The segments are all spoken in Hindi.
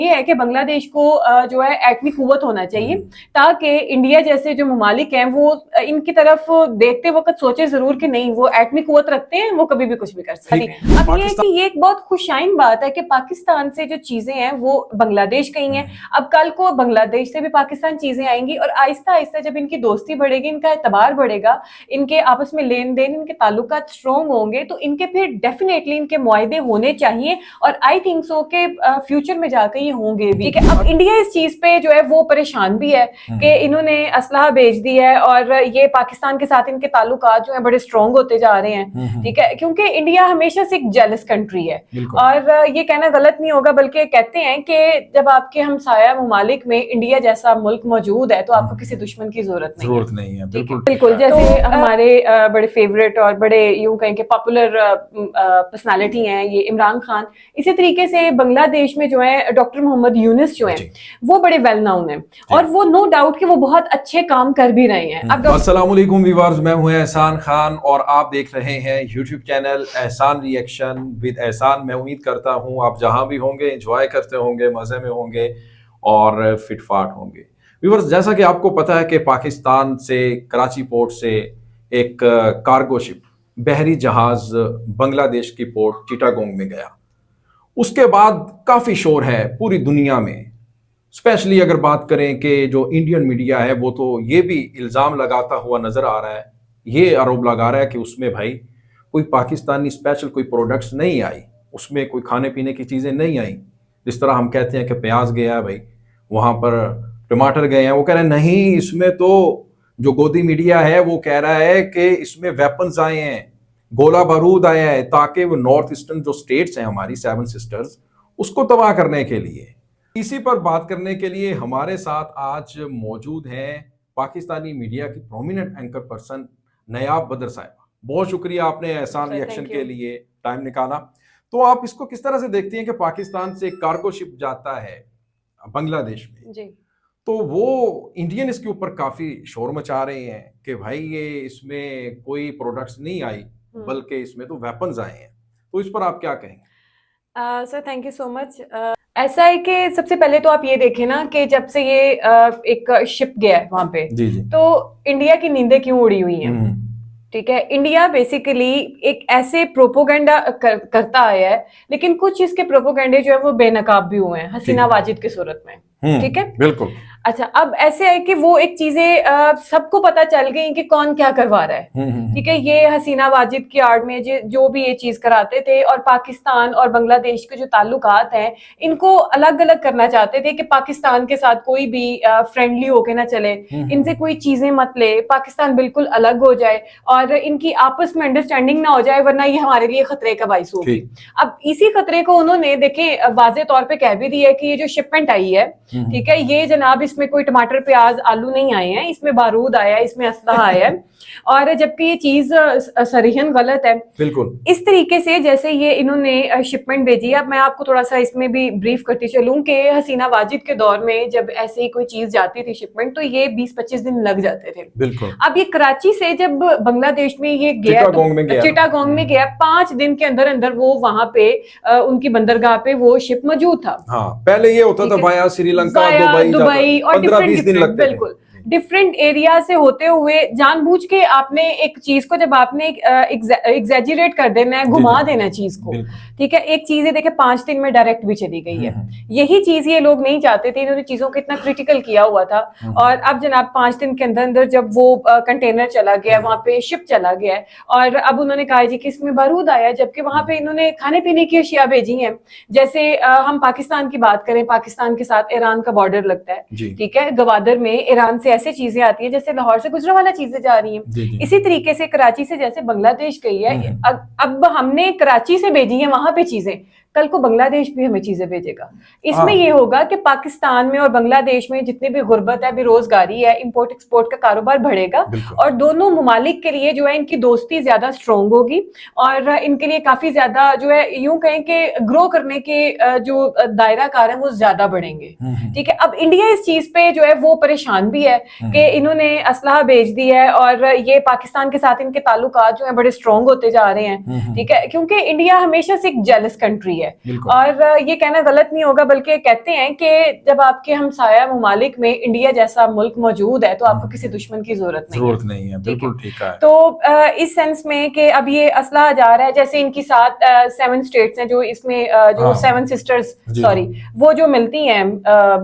ये है कि बांग्लादेश को जो है एटमी कुव्वत होना चाहिए ताकि इंडिया जैसे जो ममालिक हैं वो इनकी तरफ देखते वक्त सोचे जरूर कि नहीं वो एटमी कुव्वत रखते हैं, वो कभी भी कुछ भी कर सकते हैं। अब ये है कि ये एक बहुत खुशाइन बात है कि पाकिस्तान से जो चीजें हैं वो बांग्लादेश गई हैं। अब कल को बांग्लादेश से भी पाकिस्तान चीजें आएंगी और आहिस्ता आहिस्ता जब इनकी दोस्ती बढ़ेगी, इनका एतबार बढ़ेगा, इनके आपस में लेन देन, इनके ताल्लुकात स्ट्रॉन्ग होंगे तो इनके फिर डेफिनेटली इनके मुआहदे होने चाहिए और आई थिंक सो के फ्यूचर में जाकर होंगे भी। ठीक है, अब इंडिया इस चीज पे जो है वो परेशान भी है कि इन्होंने असलहा भेज दी है और ये पाकिस्तान के साथ इनके ताल्लुकात जो है बड़े स्ट्रॉन्ग होते जा रहे हैं। ठीक है, क्योंकि इंडिया हमेशा से एक जेलस कंट्री है और ये कहना गलत नहीं होगा, बल्कि कहते हैं कि जब आपके हमसाया ममालिक में इंडिया जैसा मुल्क मौजूद है तो आपको किसी दुश्मन की जरूरत नहीं है। बिल्कुल, जैसे हमारे बड़े फेवरेट और बड़े यूं कहें कि पॉपुलर पर्सनालिटी हैं ये इमरान खान, इसी तरीके से बांग्लादेश में जो है डॉक्टर मोहम्मद यूनुस जो हैं वो बड़े वेल नाउन हैं और वो नो डाउट कि वो बहुत अच्छे काम कर भी रहे हैं। अब अस्सलाम वालेकुम व्यूअर्स, मैं हूं एहसान खान और आप देख रहे हैं यूट्यूब चैनल एहसान रिएक्शन विद एहसान। मैं उम्मीद करता हूं आप जहां भी होंगे एंजॉय करते होंगे, मजे में होंगे और फिटफाट होंगे। व्यूअर्स, जैसा कि आपको पता है कि पाकिस्तान से कराची पोर्ट से एक कार्गो शिप बहरी जहाज बांग्लादेश की पोर्ट चिटागोंग में गया। उसके बाद काफी शोर है पूरी दुनिया में, स्पेशली अगर बात करें कि जो इंडियन मीडिया है वो तो ये भी इल्जाम लगाता हुआ नजर आ रहा है, ये आरोप लगा रहा है कि उसमें भाई कोई पाकिस्तानी स्पेशल कोई प्रोडक्ट्स नहीं आई, उसमें कोई खाने पीने की चीजें नहीं आई। जिस तरह हम कहते हैं कि प्याज गया है भाई, वहां पर टमाटर गए हैं, वो कह रहे हैं नहीं, इसमें तो जो गोदी मीडिया है वो कह रहा है कि इसमें वेपन्स आए हैं, गोला बारूद आया है, ताकि वो नॉर्थ ईस्टर्न जो स्टेट्स हैं हमारी 7 सिस्टर्स, उसको तबाह करने के लिए। इसी पर बात करने के लिए हमारे साथ आज मौजूद हैं पाकिस्तानी मीडिया की प्रोमिनेंट एंकर पर्सन नयाब बदर साहिबा। बहुत शुक्रिया आपने एहसान रिएक्शन के लिए टाइम निकाला। तो आप इसको किस तरह से देखती हैं कि पाकिस्तान से कार्गो शिप जाता है बांग्लादेश में जी, तो वो इंडियन इसके ऊपर काफी शोर मचा रहे हैं कि भाई ये इसमें कोई प्रोडक्ट्स नहीं आई बल्कि इसमें तो वेपन्स आए हैं, तो इस पर आप क्या कहेंगे? Sir thank you so much. ऐसा है कि सबसे पहले तो आप ये देखें ना कि जब से ये एक शिप गया है वहां पे जी। तो इंडिया की नींदें क्यों उड़ी हुई हैं? ठीक है, इंडिया बेसिकली एक ऐसे प्रोपोगेंडा करता आया है, लेकिन कुछ इसके प्रोपोगेंडे जो है वो बेनकाब भी हुए हैं हसीना वाजिद की सूरत में। ठीक है, बिल्कुल। अच्छा, अब ऐसे है कि वो एक चीजें सबको पता चल गई कि कौन क्या करवा रहा है। ठीक है, ये हसीना वाजिद की आड़ में जो भी ये चीज कराते थे और पाकिस्तान और बांग्लादेश के जो ताल्लुकात हैं इनको अलग अलग करना चाहते थे कि पाकिस्तान के साथ कोई भी फ्रेंडली होके ना चले, इनसे कोई चीजें मत ले, पाकिस्तान बिल्कुल अलग हो जाए और इनकी आपस में अंडरस्टैंडिंग ना हो जाए, वरना ये हमारे लिए खतरे का बाइस होगी। अब इसी खतरे को उन्होंने देखें वाजे तौर पर कह भी दिया कि ये जो शिपमेंट आई है, ठीक है, ये जनाब इसमें कोई टमाटर प्याज आलू नहीं आए हैं, इसमें बारूद आया है, इसमें असलहा आया है और जबकि ये चीज सरीहन गलत है। बिल्कुल इस तरीके से जैसे ये इन्होंने शिपमेंट भेजी है। अब मैं आपको थोड़ा सा इसमें भी ब्रीफ करती चलूं कि हसीना वाजिद के दौर में जब ऐसे ही कोई चीज जाती थी शिपमेंट तो ये 20-25 दिन लग जाते थे। बिल्कुल। अब ये कराची से जब बांग्लादेश में ये गया चिटागोंग में गया 5 दिन के अंदर अंदर वो वहां पे उनकी बंदरगाह पे वो शिप मौजूद था। हाँ, पहले ये होता था वाया श्रीलंका, दुबई और 15-20 दिन लगते थे। बिल्कुल डिफरेंट एरिया से होते हुए जानबूझ के आपने एक चीज को जब आपने एग्जैजरेट कर देना है, घुमा देना चीज को, ठीक है, एक चीज है देखे 5 दिन में डायरेक्ट भी चली गई है। यही चीज ये लोग नहीं चाहते थे, इन्होंने चीजों को इतना क्रिटिकल किया हुआ था और अब जनाब 5 दिन के अंदर अंदर जब वो कंटेनर चला गया, वहां पे शिप चला गया है और अब उन्होंने कहा जी कि इसमें बारूद आया, जबकि वहां पे इन्होंने खाने पीने की अशिया भेजी है। जैसे हम पाकिस्तान की बात करें, पाकिस्तान के साथ ईरान का बॉर्डर लगता है, ठीक है, गवादर में ईरान से ऐसे चीजें आती है जैसे लाहौर से गुजरांवाला चीजें जा रही हैं। इसी तरीके से कराची से जैसे बांग्लादेश गई है, अब हमने कराची से भेजी है वहां पे चीजें, कल को बांग्लादेश भी हमें चीजें भेजेगा। इसमें ये होगा कि पाकिस्तान में और बांग्लादेश में जितनी भी गुर्बत है, बेरोजगारी है, इंपोर्ट एक्सपोर्ट का कारोबार बढ़ेगा और दोनों ममालिक के लिए जो है इनकी दोस्ती ज्यादा स्ट्रॉन्ग होगी और इनके लिए काफी ज्यादा जो है यूं कहें कि ग्रो करने के जो दायरा कार है वो ज्यादा बढ़ेंगे। ठीक है, अब इंडिया इस चीज पे जो है वो परेशान भी है कि इन्होंने असलहा भेज दी है और ये पाकिस्तान के साथ इनके ताल्लुकात जो है बड़े स्ट्रॉन्ग होते जा रहे हैं। ठीक है, क्योंकि इंडिया हमेशा से एक जेलस कंट्री है। और ये कहना गलत नहीं होगा, बल्कि कहते हैं कि जब आपके हमसाया ममालिक में इंडिया जैसा मुल्क मौजूद है तो आपको किसी दुश्मन की जरूरत नहीं है। बिल्कुल ठीक है। तो इस सेंस में कि अब ये असला जा रहा है, जैसे इनकी 7 स्टेट्स हैं जो इसमें जो 7 सिस्टर्स सॉरी वो जो मिलती हैं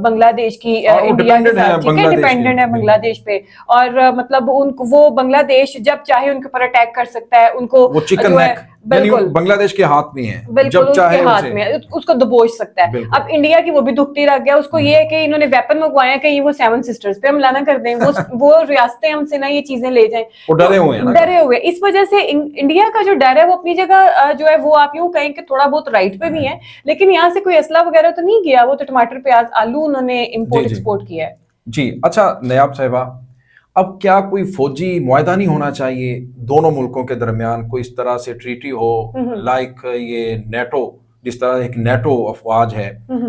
बांग्लादेश की इंडिया के साथ, ठीक है, डिपेंडेंट है बांग्लादेश पे। और मतलब उनको वो बांग्लादेश जब चाहे उनके ऊपर अटैक कर सकता है, उनको वो चिकन नेक बिल्कुल बांग्लादेश के हाथ में है, बिल्कुल जब चाहे हाथ में उसको दबोच सकता है। अब इंडिया की वो भी दुखती रह गया, उसको ये है कि इन्होंने वेपन मंगवाया कि वो 7 सिस्टर्स पे हमला ना कर दें, वो रियासतें हमसे ना ये चीजें ले जाएं, वो डरे हुए। इस वजह से इंडिया का जो डर है वो अपनी जगह जो है वो आप यूं कहें कि थोड़ा बहुत राइट पे भी है, लेकिन यहाँ से कोई असला वगैरह तो नहीं गया, वो तो टमाटर प्याज आलू उन्होंने इम्पोर्ट एक्सपोर्ट किया है जी। अच्छा नयाब साहिबा, अब क्या कोई फौजी मुआहदा नहीं होना चाहिए दोनों मुल्कों के दरमियान, कोई इस तरह से ट्रीटी हो लाइक ये नेटो, जिस तरह एक नेटो अफवाज है,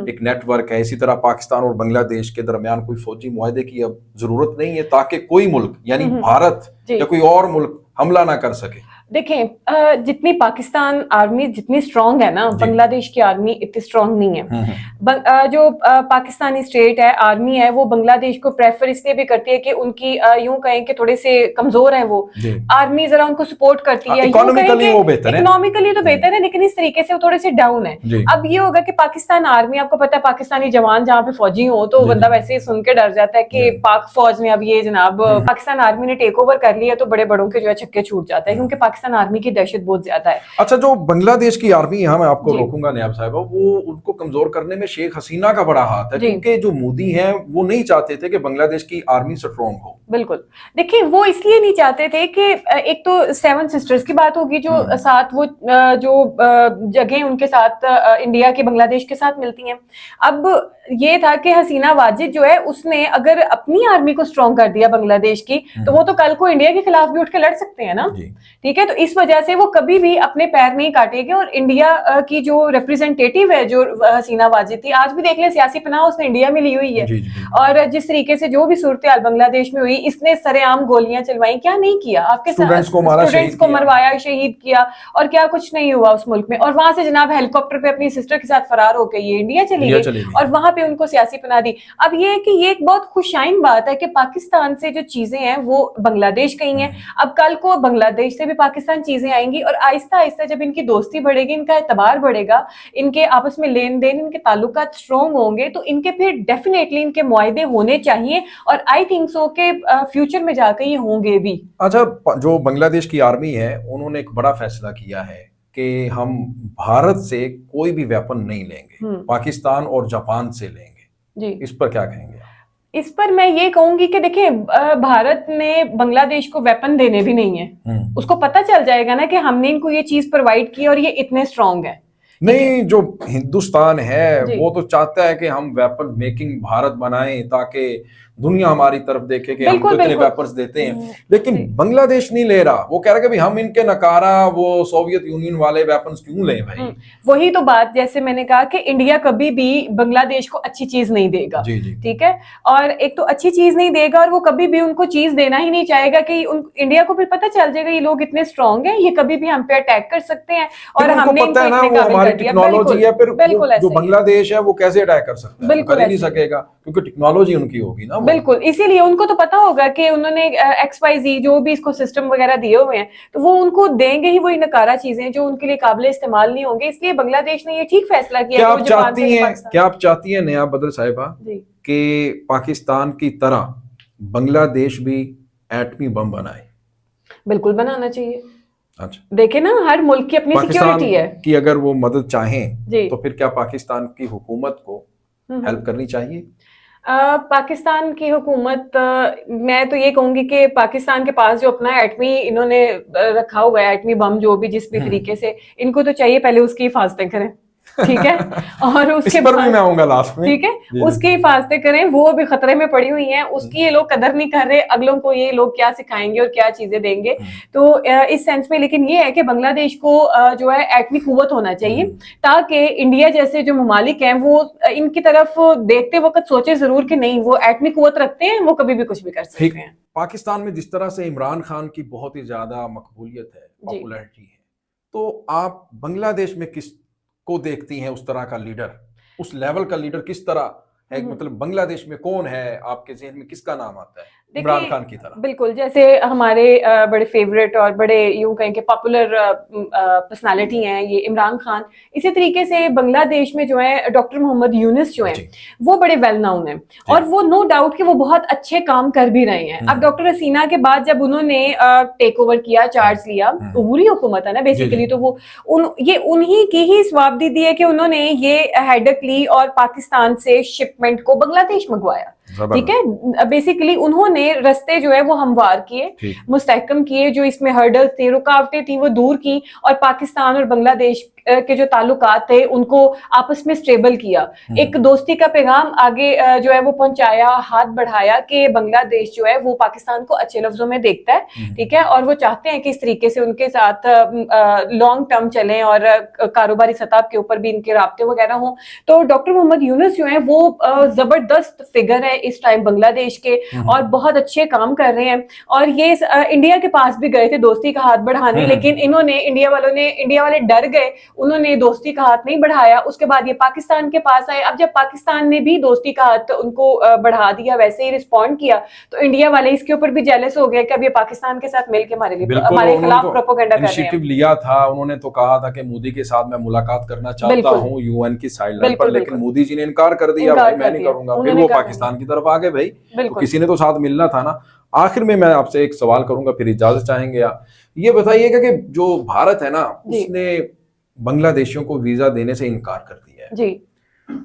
एक नेटवर्क है, इसी तरह पाकिस्तान और बांग्लादेश के दरमियान कोई फौजी मुआहदे की अब जरूरत नहीं है ताकि कोई मुल्क यानी भारत या कोई और मुल्क हमला ना कर सके? देखें, जितनी पाकिस्तान आर्मी जितनी स्ट्रांग है ना, बांग्लादेश की आर्मी इतनी स्ट्रांग नहीं है। जो पाकिस्तानी स्टेट है, आर्मी है, वो बांग्लादेश को प्रेफर इसलिए भी करती है कि उनकी यूं कहें कि थोड़े से कमजोर है वो आर्मी, जरा उनको सपोर्ट करती है। इकोनॉमिकली वो बेहतर है, इकोनॉमिकली तो बेहतर है, लेकिन इस तरीके से वो थोड़े से डाउन है। अब ये होगा कि पाकिस्तान आर्मी, आपको पता है पाकिस्तानी जवान जहाँ पे फौजी हो तो बंदा वैसे ही सुन के डर जाता है कि पाक फौज ने अब ये जनाब पाकिस्तान आर्मी ने टेक ओवर कर लिया, तो बड़े बड़ों के जो है छक्के छूट जाता है, क्योंकि पाकिस्तान आर्मी की दहशत बहुत ज्यादा है। अच्छा, जो बांग्लादेश की आर्मी, यहाँ मैं आपको रोकूंगा नयाब साहिबा, वो उनको कमजोर करने में शेख हसीना का बड़ा हाथ है, क्योंकि जो मोदी हैं वो नहीं चाहते थे कि बांग्लादेश की आर्मी स्ट्रांग हो। बिल्कुल, देखिए वो इसलिए नहीं चाहते थे कि एक तो 7 सिस्टर्स की बात होगी जो साथ वो जो जगह उनके साथ इंडिया के बांग्लादेश के साथ मिलती हैं। अब ये था कि हसीना वाजिद जो है उसने अगर अपनी आर्मी को स्ट्रांग कर दिया बांग्लादेश की, तो वो तो कल को इंडिया के खिलाफ भी उठ के लड़ सकते हैं ना, ठीक है। तो इस वजह से वो कभी भी अपने पैर नहीं काटेंगे। और इंडिया की जो रिप्रेजेंटेटिव है जो हसीना वाजिद थी, आज भी देख ले सियासी पनाह उसने इंडिया में ली हुई है। और जिस तरीके से जो भी सूरत-ए-हाल बांग्लादेश में हुई, इसने सरेआम गोलियां चलवाई, क्या नहीं किया, आपके स्टूडेंट्स को मरवाया, शहीद किया, और क्या कुछ नहीं हुआ उस मुल्क में। और वहां से जनाब हेलीकॉप्टर पे अपनी सिस्टर के साथ फरार होकर ये इंडिया चली गई और वहां पे उनको सियासी पनाह दी। अब ये है कि ये एक बहुत खुशाइन बात है कि पाकिस्तान से जो चीजें हैं वो बांग्लादेश गई हैं, अब कल को बांग्लादेश से भी पाकिस्तान चीजें आएंगी, और आहिस्ता आहिस्ता जब इनकी दोस्ती बढ़ेगी, इनका एतबार बढ़ेगा, इनके आपस में लेन देन, इनके ताल्लुकात स्ट्रॉन्ग होंगे, तो इनके फिर डेफिनेटली इनके मुआहदे होने चाहिए, और आई थिंक सो के फ्यूचर में जाकर ये होंगे भी। अच्छा, जो बांग्लादेश की आर्मी है उन्होंने एक बड़ा फैसला किया है कि हम भारत से कोई भी वेपन नहीं लेंगे, पाकिस्तान और जापान से लेंगे जी। इस पर क्या कहेंगे? इस पर मैं ये कहूंगी कि देखिए, भारत ने बांग्लादेश को वेपन देने भी नहीं है, उसको पता चल जाएगा ना कि हमने इनको ये चीज प्रोवाइड की और ये इतने स्ट्रांग है। नहीं, जो हिंदुस्तान है वो तो चाहता है कि हम वेपन मेकिंग भारत बनाएं ताकि दुनिया हमारी तरफ देखे कि हम कितने वेपन्स देते हैं, लेकिन बांग्लादेश नहीं ले रहा। वो कह रहा है कि हम इनके नकारा वो सोवियत यूनियन वाले वेपन्स क्यों लें भाई। वही तो बात, जैसे मैंने कहा कि इंडिया कभी भी बांग्लादेश को अच्छी चीज नहीं देगा, ठीक है। और एक तो अच्छी चीज नहीं देगा, और वो कभी भी उनको चीज देना ही नहीं चाहेगा कि इंडिया को फिर पता चल जाएगा ये लोग इतने स्ट्रांग हैं, ये कभी भी हम पे अटैक कर सकते हैं, और हमने पता है ना वो हमारी टेक्नोलॉजी है, फिर जो बांग्लादेश है वो कैसे अटैक कर सकता है? बिल्कुल नहीं सकेगा, क्योंकि टेक्नोलॉजी उनकी होगी ना। बिल्कुल, इसीलिए उनको तो पता होगा कि उन्होंने XYZ जो भी इसको सिस्टम वगैरह दिए हुए हैं, तो वो उनको देंगे ही वही नकारा चीजें जो उनके लिए काबिले इस्तेमाल नहीं होंगे। इसलिए बांग्लादेश ने ये ठीक फैसला किया। क्या आप चाहती हैं नयाब बदर साहिबा कि पाकिस्तान की तरह बांग्लादेश भी एटमी बम बनाए? बिल्कुल बनाना चाहिए। अच्छा, देखे ना, हर मुल्क की अपनी सिक्योरिटी है कि अगर वो मदद चाहें तो फिर क्या पाकिस्तान की हुकूमत को हेल्प करनी चाहिए? पाकिस्तान की हुकूमत, मैं तो ये कहूंगी कि पाकिस्तान के पास जो अपना एटमी इन्होंने रखा हुआ है, एटमी बम जो भी जिस भी तरीके से, इनको तो चाहिए पहले उसकी हिफाजतें करें, ठीक है। और उसके बाद मैं आऊंगा लास्ट में, ठीक है, उसकी हिफाजतें करें, वो भी खतरे में पड़ी हुई हैं, उसकी ये लोग कदर नहीं कर रहे, अगलों को ये लोग क्या सिखाएंगे और क्या चीजें देंगे। तो इस सेंस में लेकिन ये है कि बांग्लादेश को जो है एटमी कुव्वत होना चाहिए, ताकि इंडिया जैसे जो ममालिक हैं वो इनकी तरफ देखते वक्त सोचे जरूर कि नहीं, वो एटमी कुव्वत रखते हैं, वो कभी भी कुछ भी कर सकते हैं। पाकिस्तान में जिस तरह से इमरान खान की बहुत ही ज्यादा मकबूलियत है, पॉपुलैरिटी है, तो आप बांग्लादेश में को देखती हैं, उस तरह का लीडर, उस लेवल का लीडर किस तरह है? मतलब बांग्लादेश में कौन है, आपके जहन में किसका नाम आता है इमरान खान की तरह? बिल्कुल, जैसे हमारे बड़े फेवरेट और बड़े यूं कहें कि पॉपुलर पर्सनालिटी हैं ये इमरान खान, इसी तरीके से बांग्लादेश में जो है डॉक्टर मोहम्मद यूनुस जो हैं वो बड़े वेल नाउन हैं और वो नो डाउट कि वो बहुत अच्छे काम कर भी रहे हैं। अब डॉक्टर हसीना के बाद जब उन्होंने टेक ओवर किया, चार्ज लिया, उबूरी हुकूमत है ना बेसिकली, तो वो ये उन्हीं की ही स्वाबदीदी है कि उन्होंने ये हेडक ली और पाकिस्तान से शिपमेंट को बांग्लादेश मंगवाया। ठीक है, बेसिकली उन्होंने रास्ते जो है वो हमवार किए, मुस्तहकम किए, जो इसमें हर्डल्स थी, रुकावटें थी, वो दूर की और पाकिस्तान और बांग्लादेश के जो ताल्लुकात थे उनको आपस में स्टेबल किया। एक दोस्ती का पैगाम आगे जो है वो पहुंचाया, हाथ बढ़ाया कि बांग्लादेश जो है वो पाकिस्तान को अच्छे लफ्जों में देखता है, ठीक है, और वो चाहते हैं कि इस तरीके से उनके साथ लॉन्ग टर्म चलें और कारोबारी सतह के ऊपर भी इनके राब्ते वगैरह हों। तो डॉक्टर मोहम्मद यूनुस जो है वो जबरदस्त फिगर है इस टाइम बांग्लादेश के और बहुत अच्छे काम कर रहे हैं। और ये इंडिया के पास भी गए थे दोस्ती का हाथ बढ़ाने, लेकिन इन्होंने इंडिया वाले डर गए, उन्होंने दोस्ती का हाथ नहीं बढ़ाया। उसके बाद ये पाकिस्तान के पास आए। अब जब पाकिस्तान ने भी दोस्ती का हाथ उनको बढ़ा दिया, वैसे ही रिस्पॉन्ड किया, तो इंडिया वाले इसके ऊपर भी जेलस हो गए कि अब ये पाकिस्तान के साथ मिलकर हमारे खिलाफ प्रोपेगेंडा कर रहे हैं। लिया था उन्होंने, तो कहा था कि मोदी के साथ मैं मुलाकात करना चाहता हूं यूएन की साइडलाइन पर, लेकिन मोदी जी ने इनकार कर दिया, भाई मैं नहीं करूंगा। फिर वो पाकिस्तान की तरफ आ गए। भाई तो किसी ने तो साथ मिलना था ना। आखिर में मैं आपसे एक सवाल करूंगा, फिर इजाजत चाहेंगे आप। ये बताइएगा कि जो भारत है ना, उसने बांग्लादेशियों को वीजा देने से इनकार कर दिया है जी।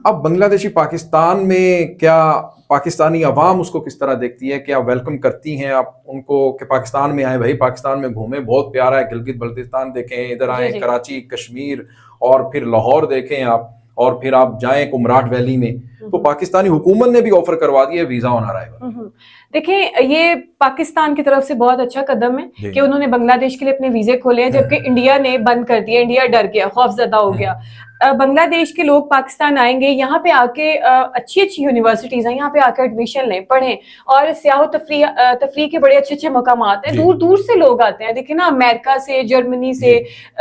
अब बांग्लादेशी पाकिस्तान में, क्या पाकिस्तानी अवाम उसको किस तरह देखती है? क्या वेलकम करती हैं आप उनको कि पाकिस्तान में आए, भाई पाकिस्तान में घूमें, बहुत प्यारा है, गिलगित बल्तिस्तान देखें, इधर आए, कराची, कश्मीर और फिर लाहौर देखें आप, और फिर आप जाएं कुमराट वैली में। तो पाकिस्तानी हुकूमत ने भी ऑफर करवा दिया वीजा ऑन अराइवल। देखिए, ये पाकिस्तान की तरफ से बहुत अच्छा कदम है कि उन्होंने बांग्लादेश के लिए अपने वीजे खोले हैं, जबकि इंडिया ने बंद कर दिया। इंडिया डर गया, खौफजदा हो गया। बांग्लादेश के लोग पाकिस्तान आएंगे, यहाँ पे आके अच्छी अच्छी यूनिवर्सिटीज हैं, यहाँ पे आकर एडमिशन लें, पढ़ें, और सियाह तफरीह के बड़े अच्छे अच्छे मकामात हैं। दूर दूर से लोग आते हैं, देखिए ना, अमेरिका से, जर्मनी से,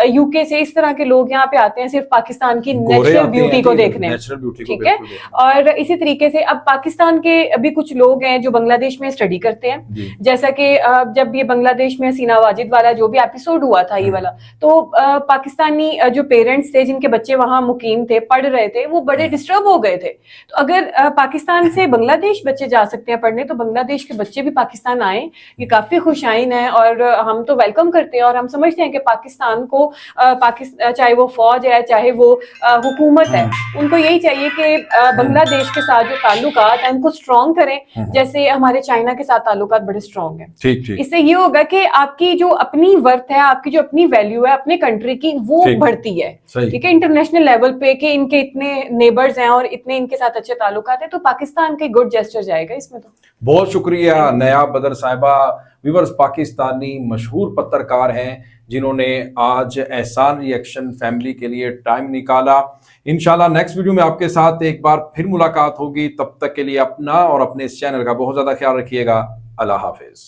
यूके से, इस तरह के लोग यहाँ पे आते हैं सिर्फ पाकिस्तान की नेचुरल ब्यूटी को देखने, ठीक है। और इसी तरीके से अब पाकिस्तान के अभी कुछ लोग हैं जो बांग्लादेश में स्टडी करते हैं, जैसा कि जब ये बांग्लादेश में हसीना वाजिद वाला जो भी एपिसोड हुआ था ये वाला, तो पाकिस्तानी जो पेरेंट्स थे जिनके बच्चे वहां मुकीम थे, पढ़ रहे थे, वो बड़े डिस्टर्ब हो गए थे। तो अगर पाकिस्तान से बांग्लादेश बच्चे जा सकते हैं पढ़ने, तो बांग्लादेश के बच्चे भी पाकिस्तान आए, ये काफी खुशाइन है और हम तो वेलकम करते हैं। और हम समझते हैं कि पाकिस्तान को चाहे वो फौज है, चाहे वो हुकूमत है, उनको यही चाहिए कि बांग्लादेश के साथ जो ताल्लुकात है उनको स्ट्रॉन्ग करें, जैसे हमारे चाइना के साथ ताल्लुकात बड़े स्ट्रॉन्ग हैं। इससे ये होगा कि आपकी जो अपनी वर्थ है, आपकी जो अपनी वैल्यू है अपने कंट्री की, वो बढ़ती है, ठीक है, इंटरनेशनल लेवल पे, कि इनके इतने नेबर्स हैं और इतने इनके साथ अच्छे ताल्लुकात हैं, तो पाकिस्तान का गुड जेस्चर जाएगा इसमें। तो बहुत शुक्रिया नयाब बदर साहिबा। व्यूअर्स, पाकिस्तानी मशहूर पत्रकार हैं जिन्होंने आज एहसान रिएक्शन फैमिली के लिए टाइम निकाला। इंशाल्लाह नेक्स्ट वीडियो में आपके साथ एक बार फिर मुलाकात होगी। तब तक के लिए अपना और अपने इस चैनल का बहुत ज्यादा ख्याल रखिएगा। अल्लाह हाफिज।